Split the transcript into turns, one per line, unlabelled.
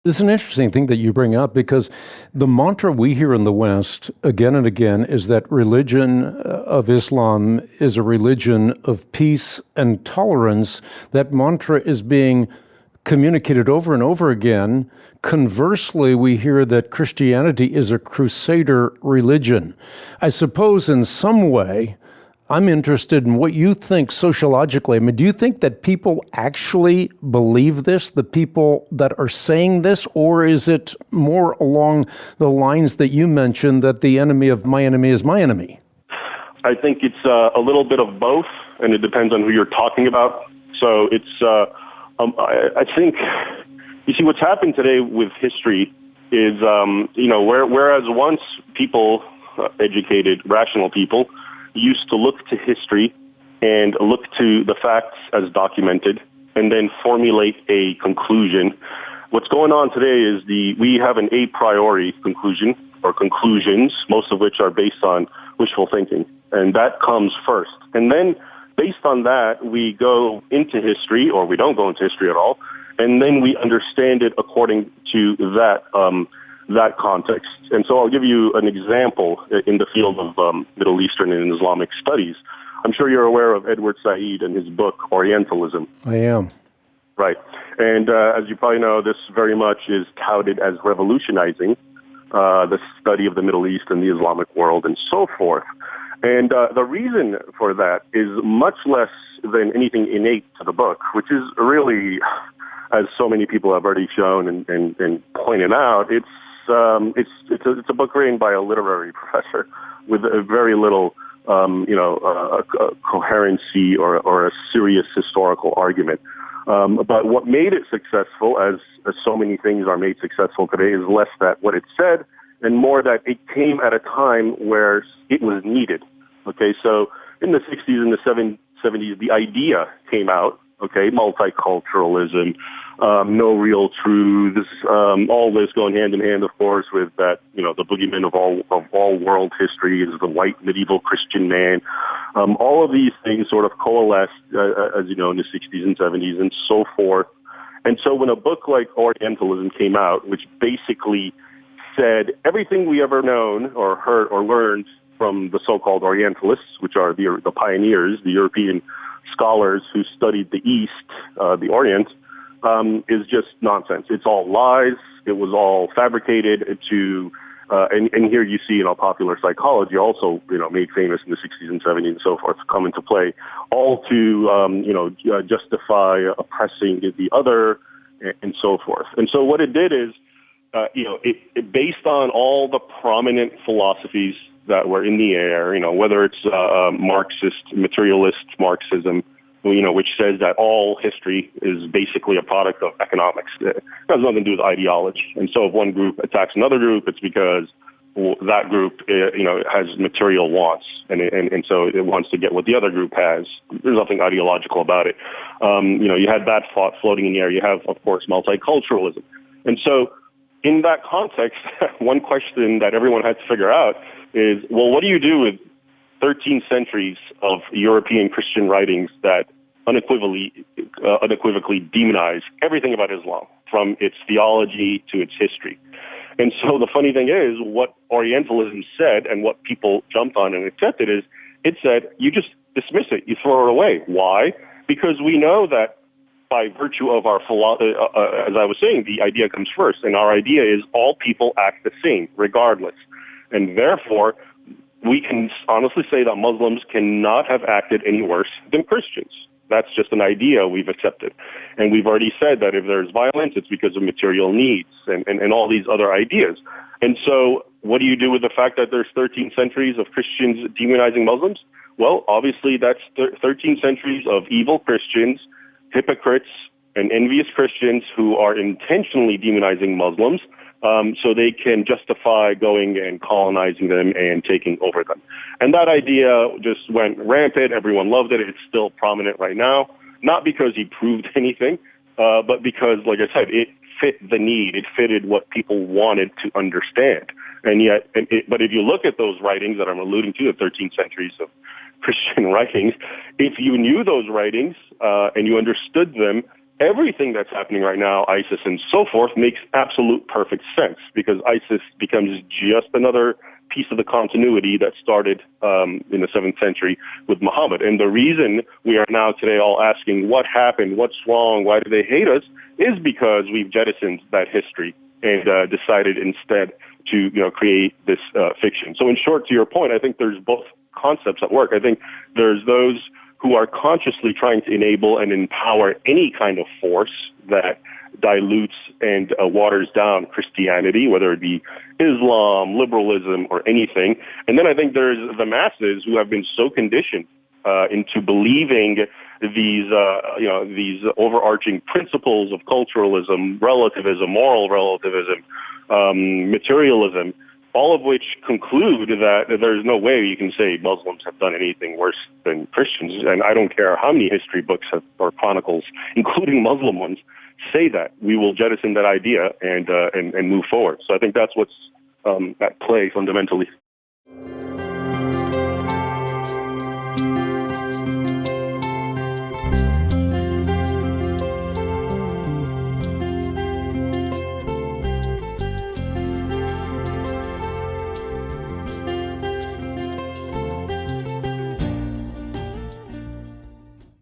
This is an interesting thing that you bring up because the mantra we hear in the West again and again is that religion of Islam is a religion of peace and tolerance. That mantra is being communicated over and over again. Conversely, we hear that Christianity is a crusader religion. I suppose in some way, I'm interested in what you think sociologically. I mean, do you think that people actually believe this, the people that are saying this, or is it more along the lines that you mentioned, that the enemy of my enemy is my enemy?
I think it's a little bit of both, and it depends on who you're talking about. So I think, you see, what's happened today with history is, whereas once people, educated, rational people, used to look to history and look to the facts as documented and then formulate a conclusion. What's going on today is we have an a priori conclusion or conclusions, most of which are based on wishful thinking. And that comes first. And then based on that, we go into history, or we don't go into history at all, and then we understand it according to that context. And so I'll give you an example in the field of Middle Eastern and Islamic studies. I'm sure you're aware of Edward Said and his book, Orientalism.
I am.
Right. And as you probably know, this very much is touted as revolutionizing the study of the Middle East and the Islamic world and so forth. And the reason for that is much less than anything innate to the book, which is really, as so many people have already shown and pointed out, it's a book written by a literary professor with a very little, coherency or a serious historical argument. But what made it successful, as so many things are made successful today, is less that what it said and more that it came at a time where it was needed. Okay, so in the 60s and the 70s, the idea came out, okay, multiculturalism, no real truths, all this going hand in hand, of course, with that, the boogeyman of all world history is the white medieval Christian man. All of these things sort of coalesced, as you know, in the 60s and 70s and so forth. And so when a book like Orientalism came out, which basically said everything we ever known or heard or learned from the so-called Orientalists, which are the pioneers, the European scholars who studied the East, the Orient, is just nonsense. It's all lies. It was all fabricated to, and here you see, popular psychology also, made famous in the 60s and 70s and so forth, come into play, all to, justify oppressing the other and so forth. And so what it did is, it based on all the prominent philosophies that were in the air, whether it's Marxist, materialist Marxism, which says that all history is basically a product of economics. It has nothing to do with ideology. And so if one group attacks another group, it's because that group, has material wants, and so it wants to get what the other group has. There's nothing ideological about it. You had that thought floating in the air. You have, of course, multiculturalism. And so in that context, one question that everyone had to figure out is, well, what do you do with 13 centuries of European Christian writings that unequivocally demonize everything about Islam, from its theology to its history? And so the funny thing is, what Orientalism said and what people jumped on and accepted is, it said, you just dismiss it, you throw it away. Why? Because we know that by virtue of our philosophy, as I was saying, the idea comes first, and our idea is all people act the same, regardless. And therefore, we can honestly say that Muslims cannot have acted any worse than Christians. That's just an idea we've accepted. And we've already said that if there's violence, it's because of material needs and all these other ideas. And so what do you do with the fact that there's 13 centuries of Christians demonizing Muslims? Well, obviously that's 13 centuries of evil Christians, hypocrites, and envious Christians who are intentionally demonizing Muslims, so they can justify going and colonizing them and taking over them. And that idea just went rampant. Everyone loved it. It's still prominent right now, not because he proved anything, but because, like I said, it fit the need. It fitted what people wanted to understand. And yet, but if you look at those writings that I'm alluding to, the 13 centuries of Christian writings, if you knew those writings and you understood them, everything that's happening right now, ISIS and so forth, makes absolute perfect sense, because ISIS becomes just another piece of the continuity that started in the 7th century with Muhammad. And the reason we are now today all asking what happened, what's wrong, why do they hate us, is because we've jettisoned that history and decided instead to create this fiction. So in short, to your point, I think there's both concepts at work. I think there's those who are consciously trying to enable and empower any kind of force that dilutes and waters down Christianity, whether it be Islam, liberalism, or anything. And then I think there's the masses who have been so conditioned into believing these overarching principles of culturalism, relativism, moral relativism, materialism, all of which conclude that there's no way you can say Muslims have done anything worse than Christians. And I don't care how many history books or chronicles, including Muslim ones, say that. We will jettison that idea and move forward. So I think that's what's at play fundamentally.